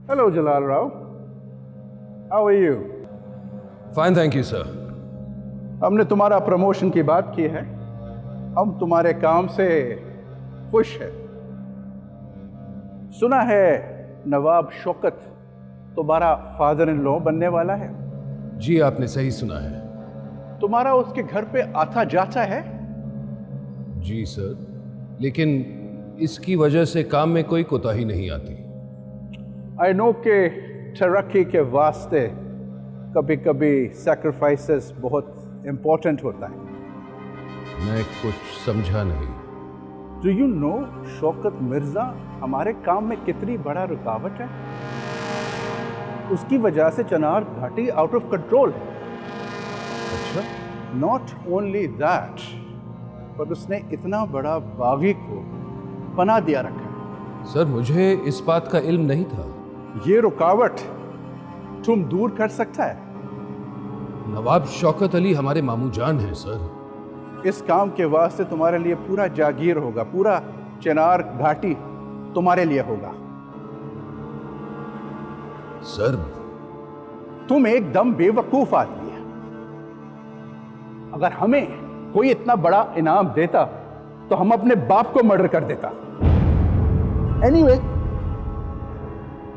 Hello, Jalal Rao. How are you? Fine, thank you, sir. हमने तुम्हारा promotion की बात की है। हम तुम्हारे काम से खुश हैं। सुना है नवाब शौकत तुम्हारा फादर इन लॉ बनने वाला है। जी, आपने सही सुना है। तुम्हारा उसके घर पे आता जाता है? जी सर, लेकिन इसकी वजह से काम में कोई कोताही नहीं आती। आई नो के तरक्की के वास्ते कभी कभी सैक्रिफाइसेस बहुत इंपॉर्टेंट होता है। मैं कुछ समझा नहीं। Do you know Shaukat Mirza हमारे काम में कितनी बड़ा रुकावट है? उसकी वजह से चनार घाटी आउट ऑफ कंट्रोल है। अच्छा, नॉट ओनली दैट, पर उसने इतना बड़ा बागी को पनाह दिया रखा है। सर मुझे इस बात का इल्म नहीं था। ये रुकावट तुम दूर कर सकता है? नवाब शौकत अली हमारे मामू जान हैं सर। इस काम के वास्ते तुम्हारे लिए पूरा जागीर होगा, पूरा चिनार घाटी तुम्हारे लिए होगा। सर तुम एकदम बेवकूफ आदमी है। अगर हमें कोई इतना बड़ा इनाम देता तो हम अपने बाप को मर्डर कर देता। Anyway,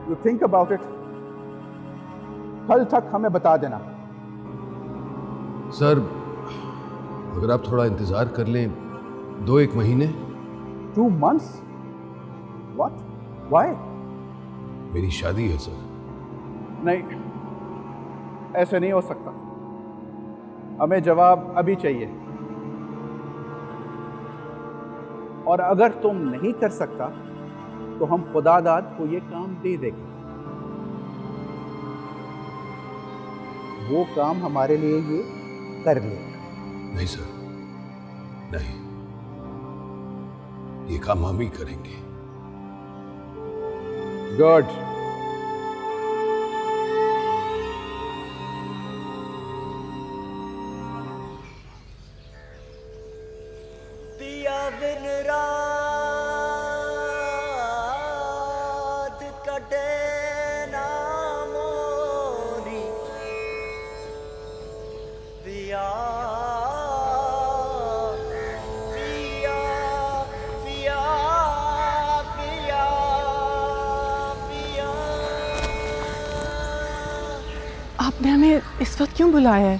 you think about it. कल तक हमें बता देना। सर अगर आप थोड़ा इंतजार कर लें, 2-1 महीने। 2 months? What? Why? मेरी शादी है सर। नहीं, ऐसे नहीं हो सकता। हमें जवाब अभी चाहिए। और अगर तुम नहीं कर सकता तो हम खुदादाद को ये काम दे देंगे। वो काम हमारे लिए ये कर लेगा। नहीं सर, नहीं, ये काम हम ही करेंगे। गुड। पिया बिन रात कटे ना मोरी, पिया पिया पिया पिया पिया। आपने हमें इस वक्त क्यों बुलाया है?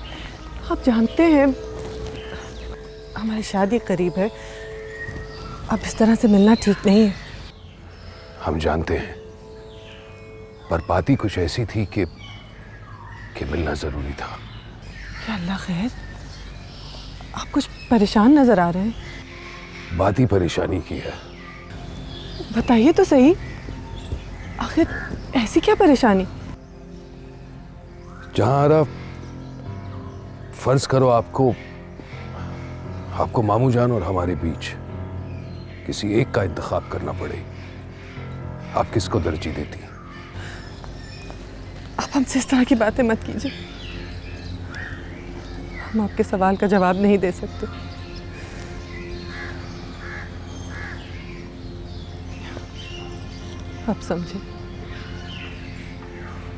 आप जानते हैं हमारी शादी करीब है। अब इस तरह से मिलना ठीक नहीं है। हम जानते हैं, पर बात ही कुछ ऐसी थी कि मिलना जरूरी था। क्या अल्लाह खैर? आप कुछ परेशान नजर आ रहे हैं। बात ही परेशानी की है। बताइए तो सही, आखिर ऐसी क्या परेशानी? जहां फर्ज करो आपको मामू जान और हमारे बीच किसी एक का इंतखाब करना पड़े, आप किसको तरजीह देती? आप हमसे इस तरह की बातें मत कीजिए। हम आपके सवाल का जवाब नहीं दे सकते। आप समझे,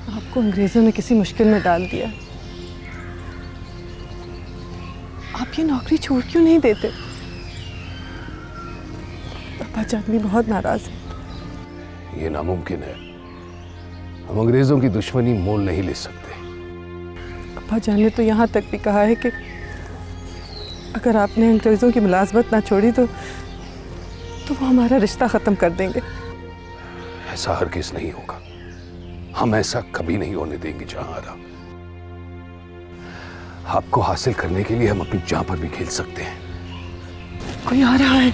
आपको अंग्रेजों ने किसी मुश्किल में डाल दिया। आप ये नौकरी छोड़ क्यों नहीं देते? पापा जान भी बहुत नाराज है। ये नामुमकिन है। हम अंग्रेजों की दुश्मनी मोल नहीं ले सकते। पापा जान ने तो यहाँ तक भी कहा है कि अगर आपने अंग्रेजों की मुलाजमत ना छोड़ी तो वो हमारा रिश्ता खत्म कर देंगे। ऐसा हरगिज़ नहीं होगा। हम ऐसा कभी नहीं होने देंगे। जहां आपको हासिल करने के लिए हम अपनी जान पर भी खेल सकते हैं। कोई आ रहा है।